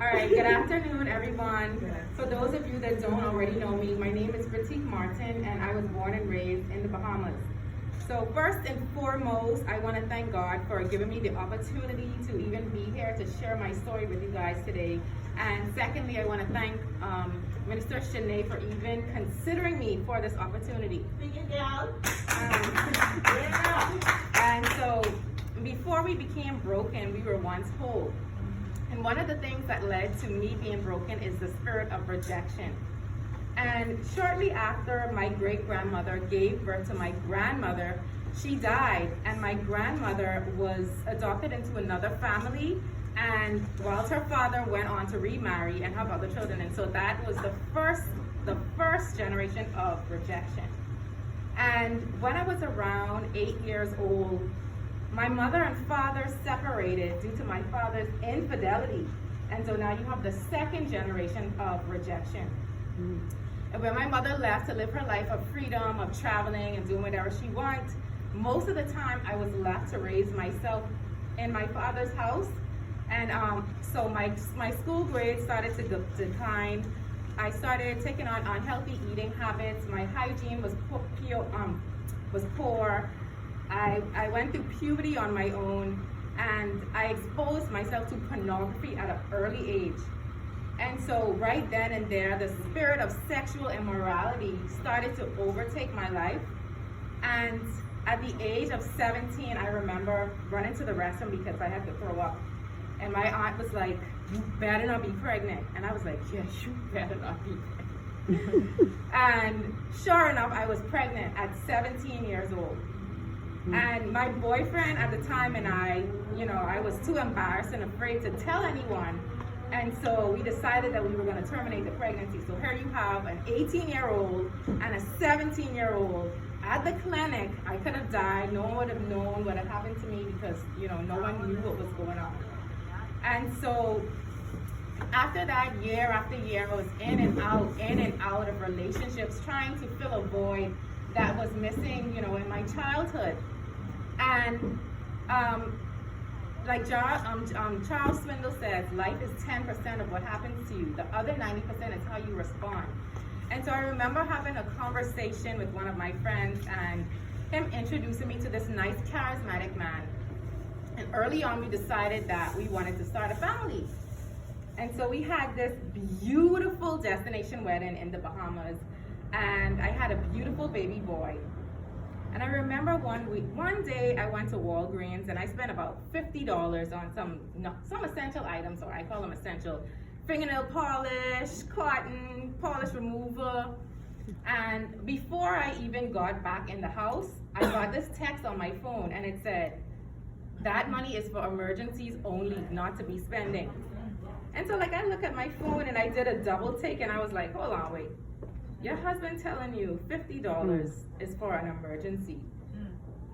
All right, good afternoon, everyone. For those of you that don't already know me, my name is Pratik Martin, and I was born and raised in the Bahamas. So first and foremost, I want to thank God for giving me the opportunity to even be here to share my story with you guys today. And secondly, I want to thank Minister Shanae for even considering me for this opportunity. And so before we became broken, we were once whole. And one of the things that led to me being broken is the spirit of rejection. And shortly after my great-grandmother gave birth to my grandmother, she died, and my grandmother was adopted into another family, and whilst her father went on to remarry and have other children. And so that was the first generation of rejection. And when I was around 8 years old, my mother and father separated due to my father's infidelity. And so now you have the second generation of rejection. And when my mother left to live her life of freedom, of traveling and doing whatever she wants, most of the time I was left to raise myself in my father's house. And so my school grades started to decline. I started taking on unhealthy eating habits. My hygiene was poor. I went through puberty on my own, and I exposed myself to pornography at an early age. And so right then and there, the spirit of sexual immorality started to overtake my life. And at the age of 17, I remember running to the restroom because I had to throw up. And my aunt was like, "You better not be pregnant." And I was like, "Yeah, you better not be pregnant." And sure enough, I was pregnant at 17 years old. And my boyfriend at the time and I was too embarrassed and afraid to tell anyone. And so we decided that we were going to terminate the pregnancy. So here you have an 18-year-old and a 17-year-old at the clinic. I could have died. No one would have known what had happened to me because, no one knew what was going on. And so after that, year after year, I was in and out of relationships, trying to fill a void that was missing, in my childhood. And like Charles Swindoll says, life is 10% of what happens to you. The other 90% is how you respond. And so I remember having a conversation with one of my friends and him introducing me to this nice, charismatic man. And early on, we decided that we wanted to start a family. And so we had this beautiful destination wedding in the Bahamas. And I had a beautiful baby boy. And I remember one day I went to Walgreens and I spent about $50 on some essential items, or I call them essential: fingernail polish, cotton, polish remover. And before I even got back in the house, I got this text on my phone, and it said, "That money is for emergencies only, not to be spending." And so I look at my phone and I did a double take, and I was like, hold on, wait. Your husband telling you $50 is for an emergency.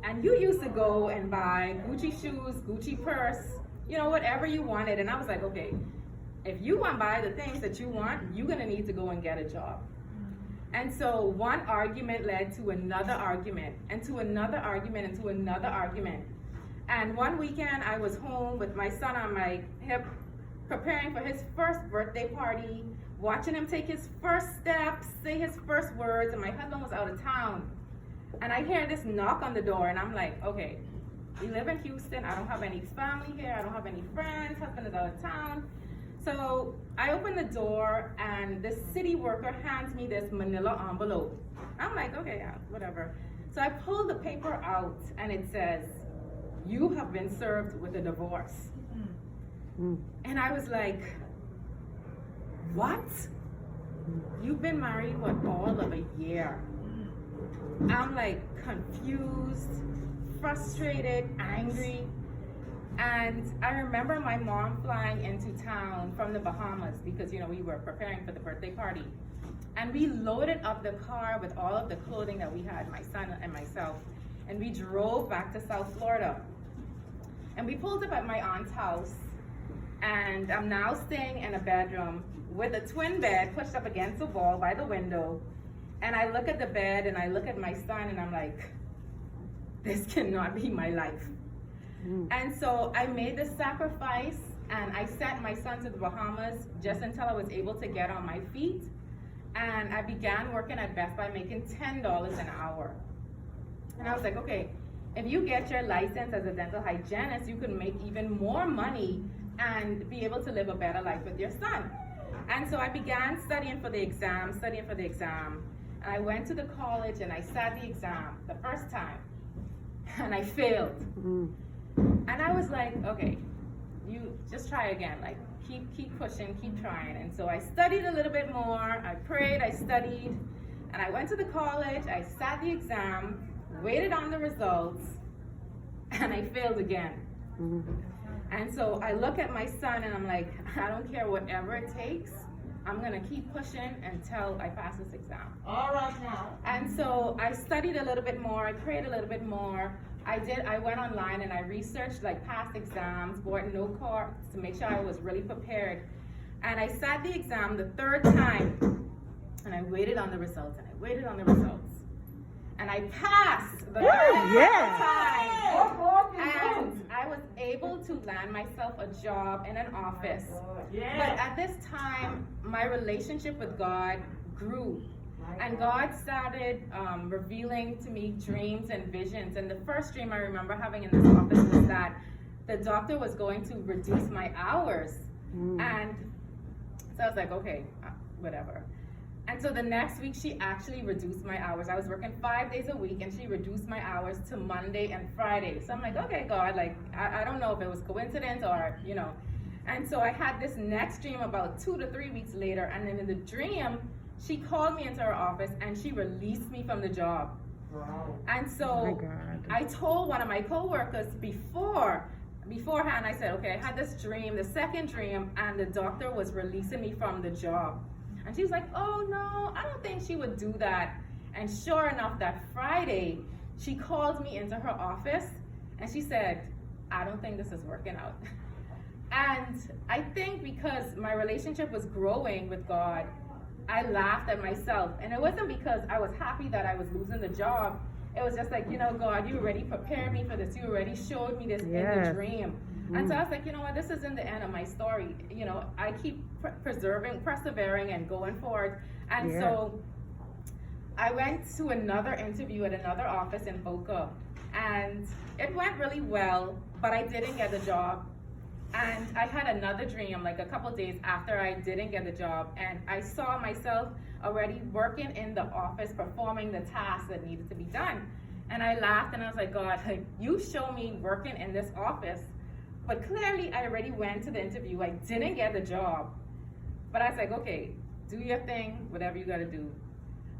And you used to go and buy Gucci shoes, Gucci purse, whatever you wanted. And I was like, okay, if you want to buy the things that you want, you're going to need to go and get a job. And so one argument led to another argument, and to another argument, and to another argument. And one weekend I was home with my son on my hip, preparing for his first birthday party, watching him take his first steps, say his first words, and my husband was out of town. And I hear this knock on the door, and I'm like, okay, we live in Houston, I don't have any family here, I don't have any friends, husband is out of town. So I open the door, and this city worker hands me this manila envelope. I'm like, okay, yeah, whatever. So I pull the paper out, and it says, "You have been served with a divorce." And I was like, what? You've been married, all of a year? I'm like confused, frustrated, angry. And I remember my mom flying into town from the Bahamas because, we were preparing for the birthday party. And we loaded up the car with all of the clothing that we had, my son and myself. And we drove back to South Florida. And we pulled up at my aunt's house. And I'm now staying in a bedroom with a twin bed pushed up against the wall by the window. And I look at the bed and I look at my son and I'm like, this cannot be my life. And so I made the sacrifice and I sent my son to the Bahamas just until I was able to get on my feet. And I began working at Best Buy making $10 an hour. And I was like, okay, if you get your license as a dental hygienist, you can make even more money and be able to live a better life with your son. And so I began studying for the exam. And I went to the college and I sat the exam the first time. And I failed. And I was like, okay, you just try again. Like, keep pushing, keep trying. And so I studied a little bit more. I prayed, I studied. And I went to the college. I sat the exam, waited on the results, and I failed again. And so I look at my son and I'm like, I don't care whatever it takes. I'm gonna keep pushing until I pass this exam. All right now. And so I studied a little bit more, I prayed a little bit more. I went online and I researched like past exams, bought note cards to make sure I was really prepared. And I sat the exam the third time and I waited on the results and I waited on the results. And I passed the third time. And I was able to land myself a job in an office. But at this time, my relationship with God grew. And God started revealing to me dreams and visions. And the first dream I remember having in this office was that the doctor was going to reduce my hours. And so I was like, okay, whatever. And so the next week, she actually reduced my hours. I was working 5 days a week, and she reduced my hours to Monday and Friday. So I'm like, okay, God, like, I don't know if it was coincidence or, you know. And so I had this next dream about 2 to 3 weeks later, and then in the dream, she called me into her office, and she released me from the job. Wow. And so I told one of my coworkers beforehand, I said, okay, I had this dream, the second dream, and the doctor was releasing me from the job. And she was like, oh no, I don't think she would do that. And sure enough, that Friday, she called me into her office and she said, I don't think this is working out. And I think because my relationship was growing with God, I laughed at myself. And it wasn't because I was happy that I was losing the job. It was just like, you know, God, you already prepared me for this. You already showed me this in the dream. And so I was like, you know what, this isn't the end of my story. You know, I keep persevering and going forward. And so I went to another interview at another office in Boca. And it went really well, but I didn't get the job. And I had another dream like a couple days after I didn't get the job. And I saw myself already working in the office, performing the tasks that needed to be done. And I laughed and I was like, God, like, you show me working in this office. But clearly, I already went to the interview. I didn't get the job. But I was like, okay, do your thing, whatever you got to do.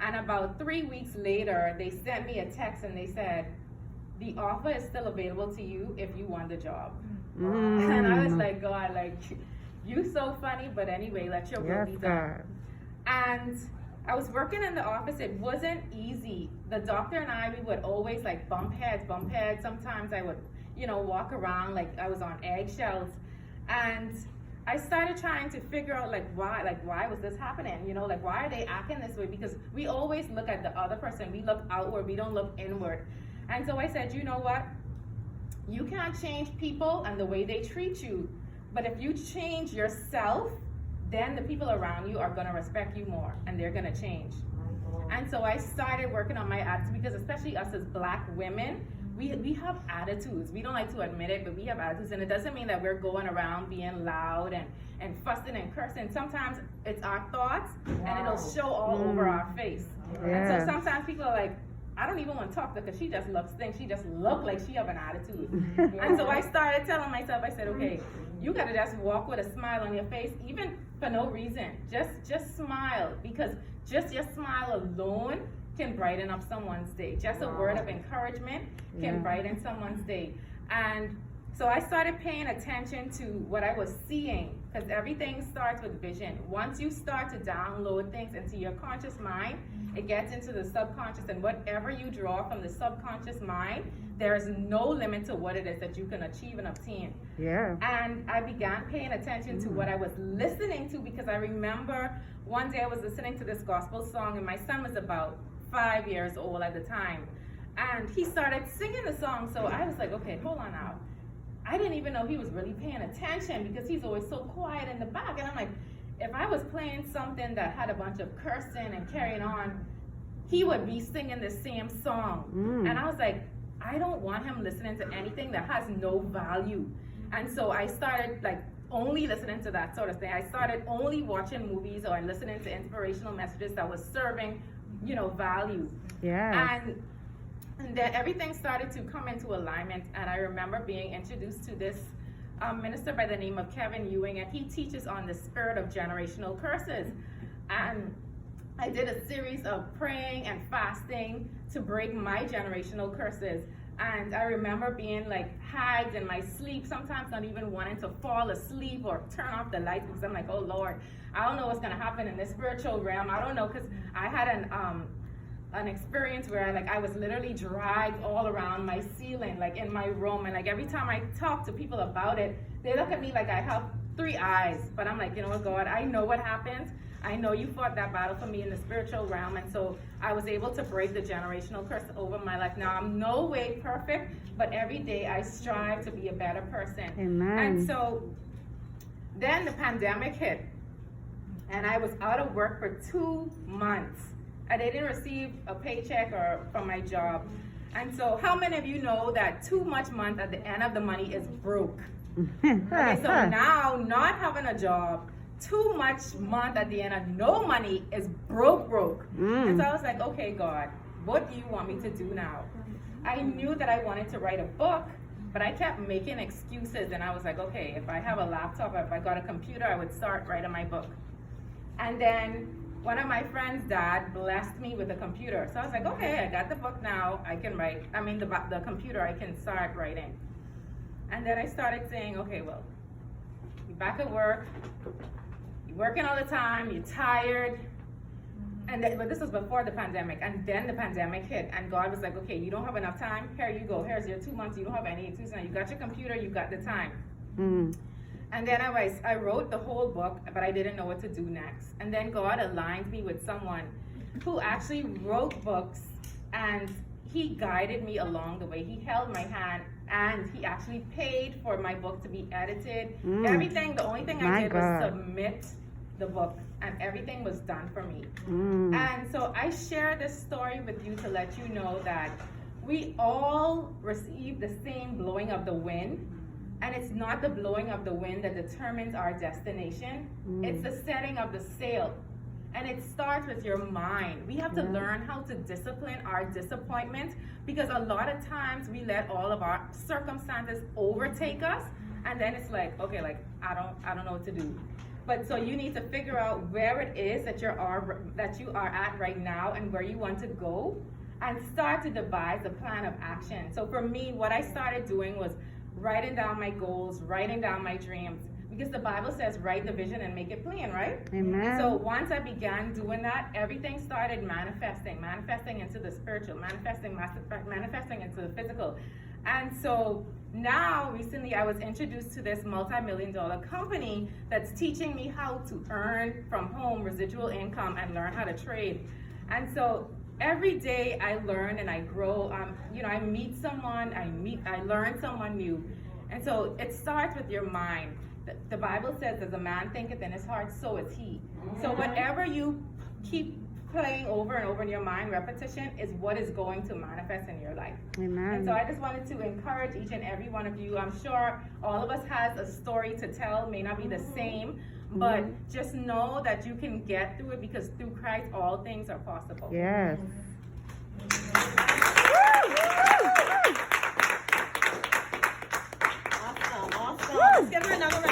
And about 3 weeks later, they sent me a text and they said, the offer is still available to you if you want the job. And I was like, God, like, you so funny, but anyway, let your will be done. And I was working in the office. It wasn't easy. The doctor and I, we would always like bump heads. Sometimes I would, you know, walk around like I was on eggshells. And I started trying to figure out why was this happening? You know, like, why are they acting this way? Because we always look at the other person. We look outward, we don't look inward. And so I said, you know what? You can't change people and the way they treat you. But if you change yourself, then the people around you are gonna respect you more and they're gonna change. And so I started working on my attitude, because especially us as Black women, we have attitudes. We don't like to admit it, but we have attitudes. And it doesn't mean that we're going around being loud and fussing and cursing. Sometimes it's our thoughts and it'll show all over our face. And so sometimes people are like, I don't even want to talk to her because she just looks things. She just look like she have an attitude. And so I started telling myself, I said, okay, you got to just walk with a smile on your face, even for no reason. Just smile, because just your smile alone can brighten up someone's day. Just a word of encouragement can brighten someone's day. And so I started paying attention to what I was seeing, because everything starts with vision. Once you start to download things into your conscious mind, it gets into the subconscious, and whatever you draw from the subconscious mind, there is no limit to what it is that you can achieve and obtain. And I began paying attention to what I was listening to, because I remember one day I was listening to this gospel song, and my son was about 5 years old at the time. And he started singing the song, so I was like, okay, hold on now. I didn't even know he was really paying attention because he's always so quiet in the back. And I'm like, if I was playing something that had a bunch of cursing and carrying on, he would be singing the same song. And I was like, I don't want him listening to anything that has no value. And so I started like only listening to that sort of thing. I started only watching movies or listening to inspirational messages that was serving, you know, value. Yeah. And then everything started to come into alignment. And I remember being introduced to this minister by the name of Kevin Ewing, and he teaches on the spirit of generational curses. And I did a series of praying and fasting to break my generational curses. And I remember being like hagged in my sleep, sometimes not even wanting to fall asleep or turn off the lights because I'm like, oh Lord, I don't know what's gonna happen in the spiritual realm. I don't know, because I had an experience where I was literally dragged all around my ceiling, like in my room, and like every time I talk to people about it, they look at me like I have 3 eyes. But I'm like, you know what, God, I know what happens. I know you fought that battle for me in the spiritual realm, and so I was able to break the generational curse over my life. Now, I'm no way perfect, but every day I strive to be a better person. Amen. And so then the pandemic hit, and I was out of work for 2 months. I didn't receive a paycheck or from my job. And so how many of you know that too much month at the end of the money is broke? Okay, so now not having a job, too much month at the end of no money is broke. And so I was like, okay, God, what do you want me to do now? I knew that I wanted to write a book, but I kept making excuses. And I was like, okay, if I have a laptop, if I got a computer, I would start writing my book. And then one of my friends' dad blessed me with a computer. So I was like, okay, I got the book now, I can write. I mean, the computer, I can start writing. And then I started saying, okay, well, you're back at work, you're working all the time, you're tired. And then, but this was before the pandemic, and then the pandemic hit, and God was like, okay, you don't have enough time, here you go, here's your 2 months, you don't have any excuses now, you got your computer, you got the time. And then I wrote the whole book, but I didn't know what to do next. And then God aligned me with someone who actually wrote books, and he guided me along the way. He held my hand, and he actually paid for my book to be edited. Everything, the only thing I did was submit the book, and everything was done for me. And so I share this story with you to let you know that we all receive the same blowing of the wind. And it's not the blowing of the wind that determines our destination. It's the setting of the sail. And it starts with your mind. We have to learn how to discipline our disappointment, because a lot of times we let all of our circumstances overtake us, and then it's like, okay, like I don't know what to do. But so you need to figure out where it is that you are at right now and where you want to go, and start to devise a plan of action. So for me, what I started doing was writing down my goals, writing down my dreams, because the Bible says write the vision and make it plain, right? Amen. And so once I began doing that, everything started manifesting into the spiritual, manifesting into the physical. And so now recently I was introduced to this multi-million-dollar company that's teaching me how to earn from home residual income and learn how to trade. And so every day I learn and I grow. I meet someone, I learn someone new. And so it starts with your mind. The Bible says, as a man thinketh in his heart, so is he. So whatever you keep playing over and over in your mind, repetition is what is going to manifest in your life. Amen. And so I just wanted to encourage each and every one of you. I'm sure all of us has a story to tell, may not be the same, but just know that you can get through it, because through Christ all things are possible. Yes. Awesome. Let's give her another round.